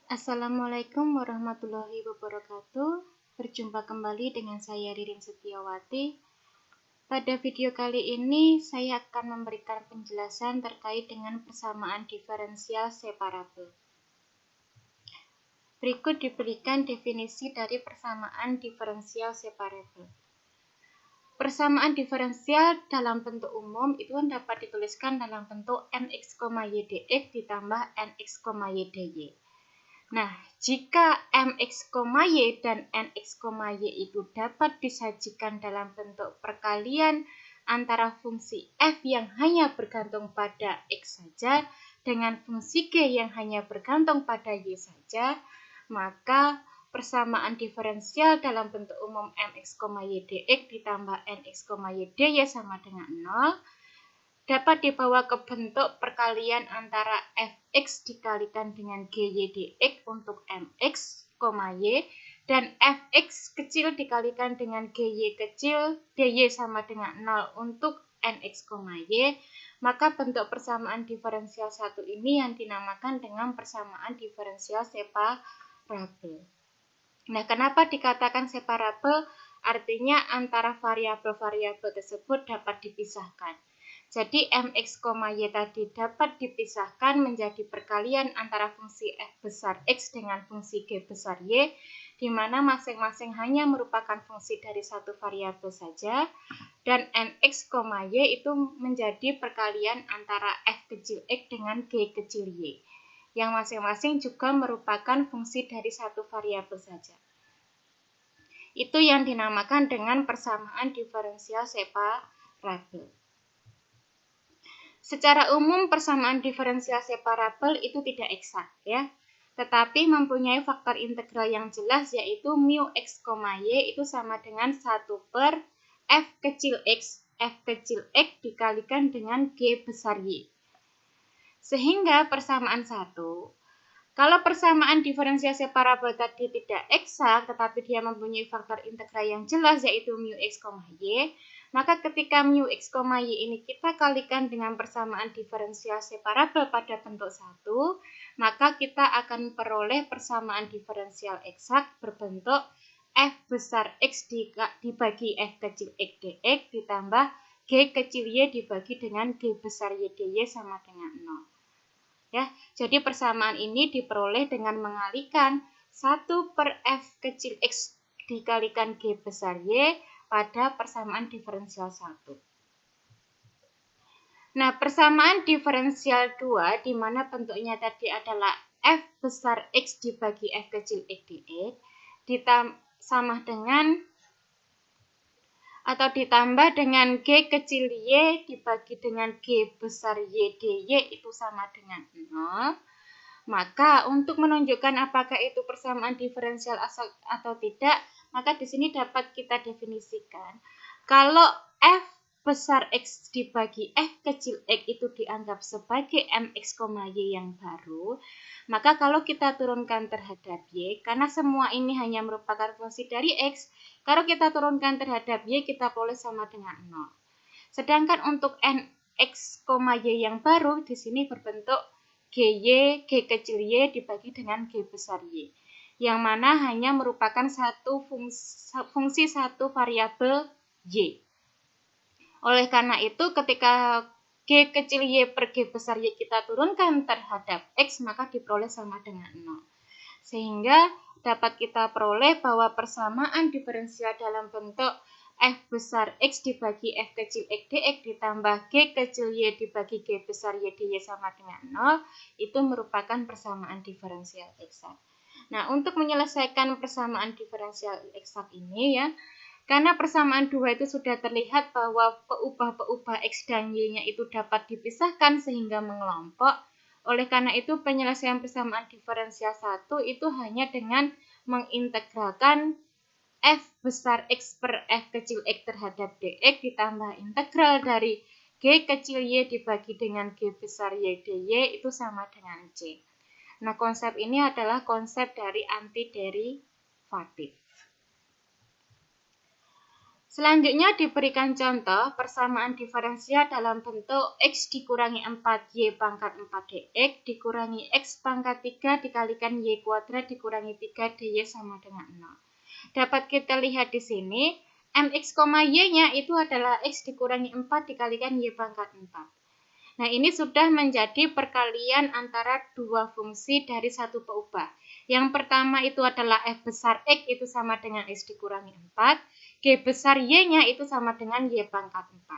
Assalamualaikum warahmatullahi wabarakatuh. Berjumpa kembali dengan saya Ririn Setiawati. Pada video kali ini saya akan memberikan penjelasan terkait dengan persamaan diferensial separabel. Berikut diberikan definisi dari persamaan diferensial separabel. Persamaan diferensial dalam bentuk umum itu dapat dituliskan dalam bentuk nx, y dx ditambah nx, y dy. Nah, jika mx, y dan nx, y itu dapat disajikan dalam bentuk perkalian antara fungsi f yang hanya bergantung pada x saja dengan fungsi g yang hanya bergantung pada y saja, maka persamaan diferensial dalam bentuk umum mx, y dx ditambah nx, y dy sama dengan 0 dapat dibawa ke bentuk perkalian antara fx dikalikan dengan gy dx untuk mx, y dan fx kecil dikalikan dengan gy kecil dy sama dengan 0 untuk nx, y, maka bentuk persamaan diferensial satu ini yang dinamakan dengan persamaan diferensial separabel. Nah, kenapa dikatakan separabel? Artinya antara variabel-variabel tersebut dapat dipisahkan. Jadi mx, y tadi dapat dipisahkan menjadi perkalian antara fungsi f besar x dengan fungsi g besar y, di mana masing-masing hanya merupakan fungsi dari satu variabel saja, dan nx, y itu menjadi perkalian antara f kecil x dengan g kecil y, yang masing-masing juga merupakan fungsi dari satu variabel saja. Itu yang dinamakan dengan persamaan diferensial separabel. Secara umum persamaan diferensial separabel itu tidak eksak ya, tetapi mempunyai faktor integral yang jelas yaitu mu x, y itu sama dengan 1 per f kecil x dikalikan dengan g besar y. Sehingga persamaan 1, kalau persamaan diferensial separabel tadi tidak eksak tetapi dia mempunyai faktor integral yang jelas yaitu mu x, y, maka ketika mu x, y ini kita kalikan dengan persamaan diferensial separabel pada bentuk 1, maka kita akan peroleh persamaan diferensial eksak berbentuk f besar x dibagi f kecil x dx ditambah g kecil y dibagi dengan g besar y dy sama dengan 0. Ya, jadi persamaan ini diperoleh dengan mengalikan 1 per f kecil x dikalikan g besar y pada persamaan diferensial 1. Nah, persamaan diferensial 2 di mana bentuknya tadi adalah f besar x dibagi f kecil x dx sama dengan atau ditambah dengan g kecil y dibagi dengan g besar y dy itu sama dengan 0. Maka untuk menunjukkan apakah itu persamaan diferensial atau tidak, maka di sini dapat kita definisikan. Kalau f besar x dibagi f kecil x itu dianggap sebagai mx, y yang baru, maka kalau kita turunkan terhadap y, karena semua ini hanya merupakan fungsi dari x, kalau kita turunkan terhadap y, kita peroleh sama dengan 0. Sedangkan untuk nx, y yang baru, di sini berbentuk gy, g kecil y dibagi dengan g besar y, yang mana hanya merupakan fungsi satu variabel y. Oleh karena itu, ketika g kecil y per g besar y kita turunkan terhadap x, maka diperoleh sama dengan 0. Sehingga dapat kita peroleh bahwa persamaan diferensial dalam bentuk f besar x dibagi f kecil x dx ditambah g kecil y dibagi g besar y dy sama dengan 0 itu merupakan persamaan diferensial eksak. Nah, untuk menyelesaikan persamaan diferensial eksak ini ya, karena persamaan 2 itu sudah terlihat bahwa peubah-peubah x dan y-nya itu dapat dipisahkan sehingga mengelompok. Oleh karena itu penyelesaian persamaan diferensial 1 itu hanya dengan mengintegralkan f besar x per f kecil x terhadap dx ditambah integral dari g kecil y dibagi dengan g besar y dy itu sama dengan c. Nah, konsep ini adalah konsep dari antiderivatif. Selanjutnya diberikan contoh persamaan diferensial dalam bentuk X dikurangi 4Y pangkat 4 dx dikurangi X pangkat 3 dikalikan Y kuadrat dikurangi 3 dy sama dengan 0. Dapat kita lihat di sini, mx, y-nya itu adalah X dikurangi 4 dikalikan Y pangkat 4. Nah, ini sudah menjadi perkalian antara dua fungsi dari satu peubah. Yang pertama itu adalah f besar X itu sama dengan X dikurangi 4. G besar Y-nya itu sama dengan Y pangkat 4.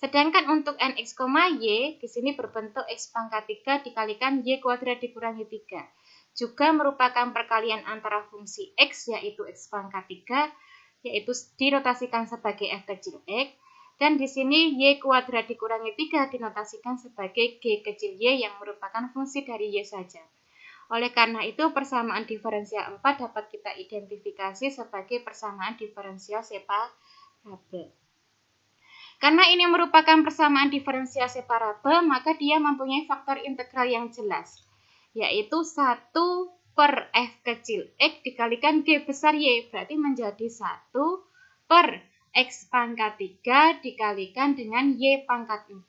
Sedangkan untuk nx, y di sini berbentuk X pangkat 3 dikalikan Y kuadrat dikurangi 3. Juga merupakan perkalian antara fungsi X yaitu X pangkat 3, yaitu dinotasikan sebagai f kecil X. Dan di sini Y kuadrat dikurangi 3 dinotasikan sebagai G kecil Y yang merupakan fungsi dari Y saja. Oleh karena itu, persamaan diferensial 4 dapat kita identifikasi sebagai persamaan diferensial separabel. Karena ini merupakan persamaan diferensial separabel, maka dia mempunyai faktor integral yang jelas, yaitu 1 per f kecil X dikalikan G besar Y, berarti menjadi 1 per X pangkat 3 dikalikan dengan Y pangkat 4.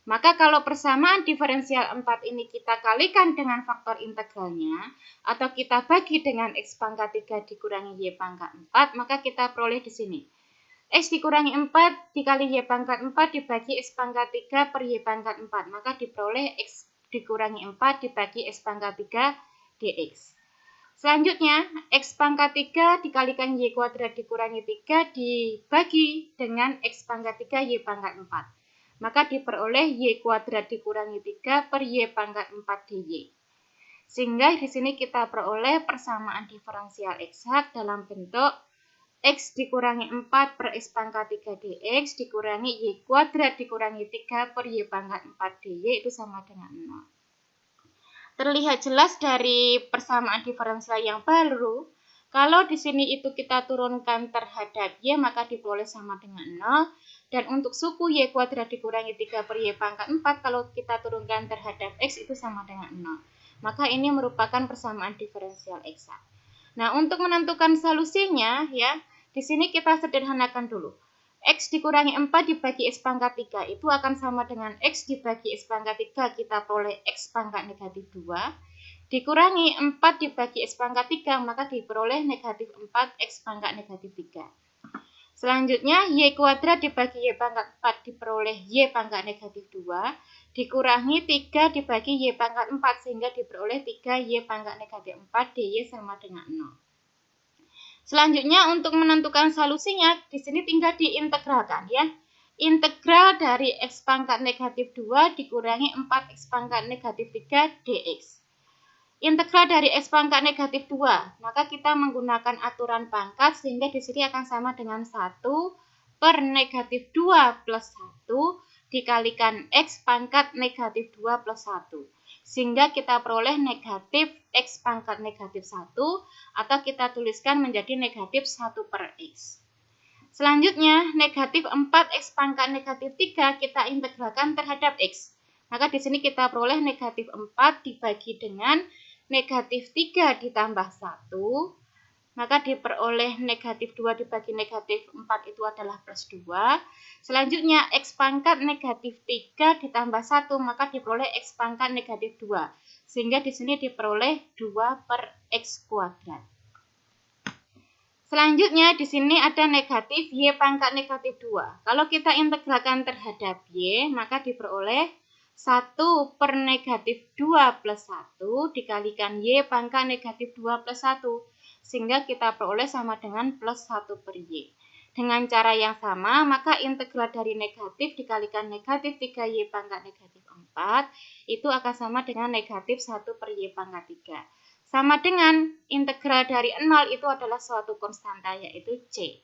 Maka kalau persamaan diferensial 4 ini kita kalikan dengan faktor integralnya, atau kita bagi dengan X pangkat 3 dikurangi Y pangkat 4, maka kita peroleh di sini. X dikurangi 4 dikali Y pangkat 4 dibagi X pangkat 3 per Y pangkat 4. Maka diperoleh X dikurangi 4 dibagi X pangkat 3 dx. Selanjutnya, X pangkat 3 dikalikan Y kuadrat dikurangi 3 dibagi dengan X pangkat 3 Y pangkat 4. Maka diperoleh Y kuadrat dikurangi 3 per Y pangkat 4 dy. Sehingga di sini kita peroleh persamaan diferensial eksak dalam bentuk X dikurangi 4 per X pangkat 3 dx dikurangi Y kuadrat dikurangi 3 per Y pangkat 4 dy itu sama dengan 0. Terlihat jelas dari persamaan diferensial yang baru, kalau di sini itu kita turunkan terhadap Y, maka diperoleh sama dengan 0. Dan untuk suku Y kuadrat dikurangi 3 per Y pangkat 4, kalau kita turunkan terhadap X itu sama dengan 0. Maka ini merupakan persamaan diferensial eksak. Nah, untuk menentukan solusinya, ya, di sini kita sederhanakan dulu. X dikurangi 4 dibagi X pangkat 3 itu akan sama dengan X dibagi X pangkat 3, kita peroleh X pangkat negatif 2. Dikurangi 4 dibagi X pangkat 3, maka diperoleh negatif 4 X pangkat negatif 3. Selanjutnya, Y kuadrat dibagi Y pangkat 4 diperoleh Y pangkat negatif 2. Dikurangi 3 dibagi Y pangkat 4, sehingga diperoleh 3 Y pangkat negatif 4 dy sama dengan 0. Selanjutnya untuk menentukan solusinya di sini tinggal diintegralkan ya. Integral dari X pangkat negatif 2 dikurangi 4X pangkat negatif 3 dx. Integral dari X pangkat negatif 2, maka kita menggunakan aturan pangkat sehingga di sini akan sama dengan 1 per negatif 2 plus 1 dikalikan X pangkat negatif 2 plus 1. Sehingga kita peroleh negatif X pangkat negatif 1, atau kita tuliskan menjadi negatif 1 per X. Selanjutnya, negatif 4X pangkat negatif 3 kita integralkan terhadap X. Maka di sini kita peroleh negatif 4 dibagi dengan negatif 3 ditambah 1. Maka diperoleh negatif 2 dibagi negatif 4 itu adalah plus 2. Selanjutnya, X pangkat negatif 3 ditambah 1, maka diperoleh X pangkat negatif 2. Sehingga di sini diperoleh 2 per X kuadrat. Selanjutnya, di sini ada negatif Y pangkat negatif 2. Kalau kita integralkan terhadap Y, maka diperoleh 1 per negatif 2 plus 1 dikalikan Y pangkat negatif 2 plus 1. Sehingga kita peroleh sama dengan plus 1 per Y. Dengan cara yang sama, maka integral dari negatif dikalikan negatif 3Y pangkat negatif 4, itu akan sama dengan negatif 1 per Y pangkat 3. Sama dengan integral dari 0 itu adalah suatu konstanta, yaitu C.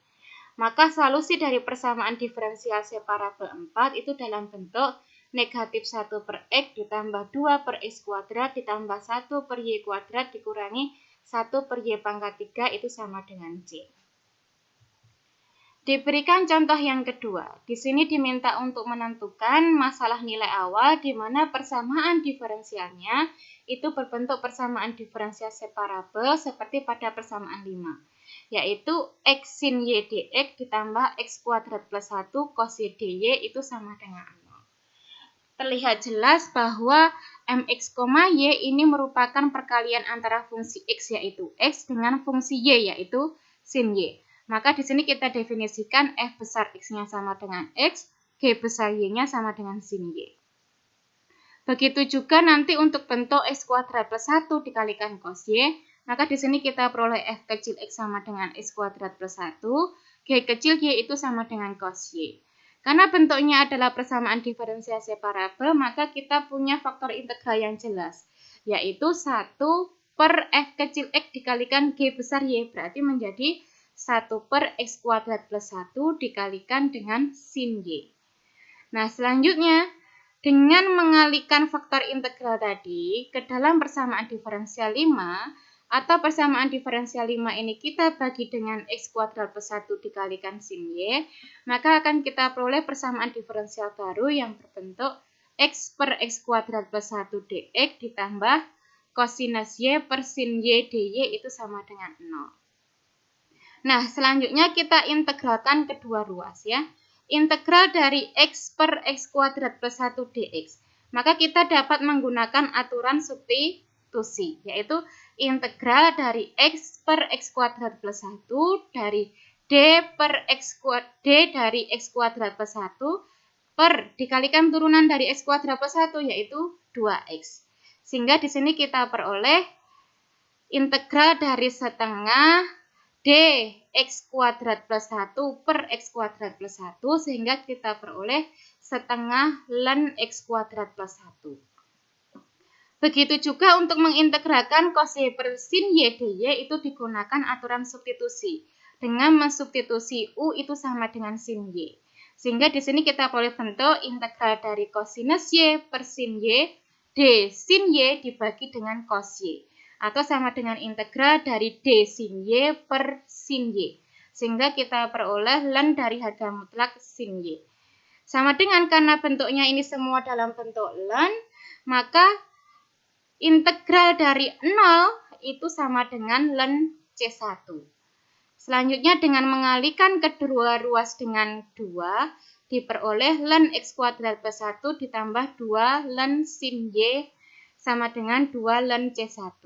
Maka solusi dari persamaan diferensial separabel 4 itu dalam bentuk negatif 1 per X ditambah 2 per X kuadrat ditambah 1 per Y kuadrat dikurangi 1 per Y pangkat 3 itu sama dengan C. Diberikan contoh yang kedua. Di sini diminta untuk menentukan masalah nilai awal di mana persamaan diferensialnya itu berbentuk persamaan diferensial separabel seperti pada persamaan 5, yaitu X sin Y dx ditambah X kuadrat plus 1 cos Y dy itu sama dengan 0. Terlihat jelas bahwa mx, y ini merupakan perkalian antara fungsi x yaitu x dengan fungsi y yaitu sin y. Maka di sini kita definisikan f besar x-nya sama dengan x, g besar y-nya sama dengan sin y. Begitu juga nanti untuk bentuk x kuadrat plus 1 dikalikan cos y, maka di sini kita peroleh f kecil x sama dengan x kuadrat plus 1, g kecil y itu sama dengan cos y. Karena bentuknya adalah persamaan diferensial separabel, maka kita punya faktor integral yang jelas, yaitu 1 per f kecil x dikalikan g besar y, berarti menjadi 1 per x kuadrat plus 1 dikalikan dengan sin y. Nah, selanjutnya, dengan mengalihkan faktor integral tadi ke dalam persamaan diferensial 5, atau persamaan diferensial 5 ini kita bagi dengan x kuadrat plus 1 dikalikan sin y, maka akan kita peroleh persamaan diferensial baru yang berbentuk x per x kuadrat plus 1 dx ditambah kosinus y per sin y dy itu sama dengan 0. Nah, selanjutnya kita integralkan kedua ruas ya. Integral dari x per x kuadrat plus 1 dx. Maka kita dapat menggunakan aturan substitusi, yaitu integral dari x per x kuadrat plus 1 dari d dari x kuadrat plus 1 per dikalikan turunan dari x kuadrat plus 1 yaitu 2x. Sehingga di sini kita peroleh integral dari setengah d x kuadrat plus 1 per x kuadrat plus 1 sehingga kita peroleh setengah ln x kuadrat plus 1. Begitu juga untuk mengintegralkan cos y per sin y dy itu digunakan aturan substitusi dengan mensubstitusi u itu sama dengan sin y. Sehingga di sini kita peroleh bentuk integral dari kosinus y per sin y d sin y dibagi dengan cos y. Atau sama dengan integral dari d sin y per sin y. Sehingga kita peroleh ln dari harga mutlak sin y. Sama dengan karena bentuknya ini semua dalam bentuk ln, maka integral dari 0 itu sama dengan ln C1. Selanjutnya dengan mengalihkan kedua ruas dengan 2, diperoleh ln x kuadrat plus 1 ditambah 2 ln sin y sama dengan 2 ln C1.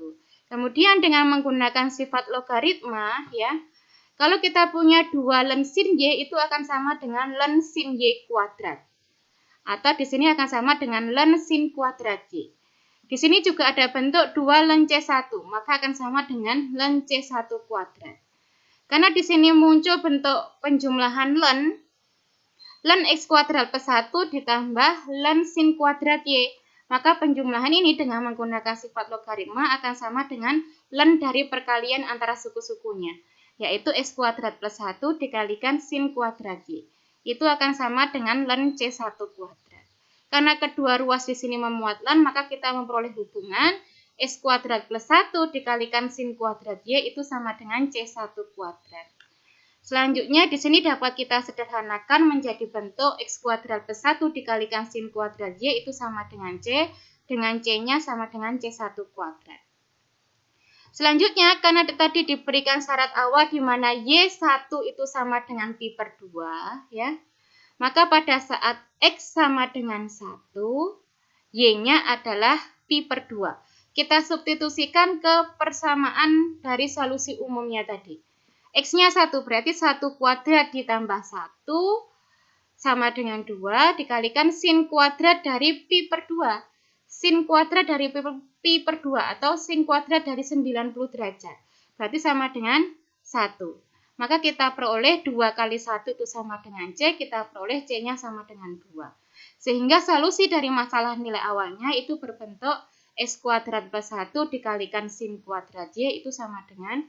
Kemudian dengan menggunakan sifat logaritma ya, kalau kita punya 2 ln sin y itu akan sama dengan ln sin y kuadrat. Atau di sini akan sama dengan ln sin kuadrat y. Di sini juga ada bentuk 2 ln C1, maka akan sama dengan ln C1 kuadrat. Karena di sini muncul bentuk penjumlahan ln x kuadrat plus 1 ditambah ln sin kuadrat y. Maka penjumlahan ini dengan menggunakan sifat logaritma akan sama dengan ln dari perkalian antara suku-sukunya, yaitu x kuadrat plus 1 dikalikan sin kuadrat y. Itu akan sama dengan ln C1 kuadrat. Karena kedua ruas di sini memuat ln, maka kita memperoleh hubungan x kuadrat plus 1 dikalikan sin kuadrat y itu sama dengan C1 kuadrat. Selanjutnya di sini dapat kita sederhanakan menjadi bentuk x kuadrat plus 1 dikalikan sin kuadrat y itu sama dengan c, dengan c-nya sama dengan C1 kuadrat. Selanjutnya karena tadi diberikan syarat awal di mana y1 itu sama dengan pi per 2 ya. Maka pada saat x sama dengan 1, y-nya adalah pi per 2. Kita substitusikan ke persamaan dari solusi umumnya tadi. X-nya 1 berarti 1 kuadrat ditambah 1 sama dengan 2 dikalikan sin kuadrat dari pi per 2. Sin kuadrat dari pi per 2 atau sin kuadrat dari 90 derajat. Berarti sama dengan 1. Maka kita peroleh 2 kali 1 itu sama dengan C, kita peroleh C-nya sama dengan 2. Sehingga solusi dari masalah nilai awalnya itu berbentuk X kuadrat plus 1 dikalikan sin kuadrat Y itu sama dengan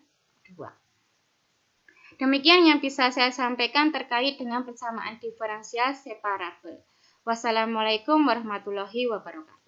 2. Demikian yang bisa saya sampaikan terkait dengan persamaan diferensial separabel. Wassalamualaikum warahmatullahi wabarakatuh.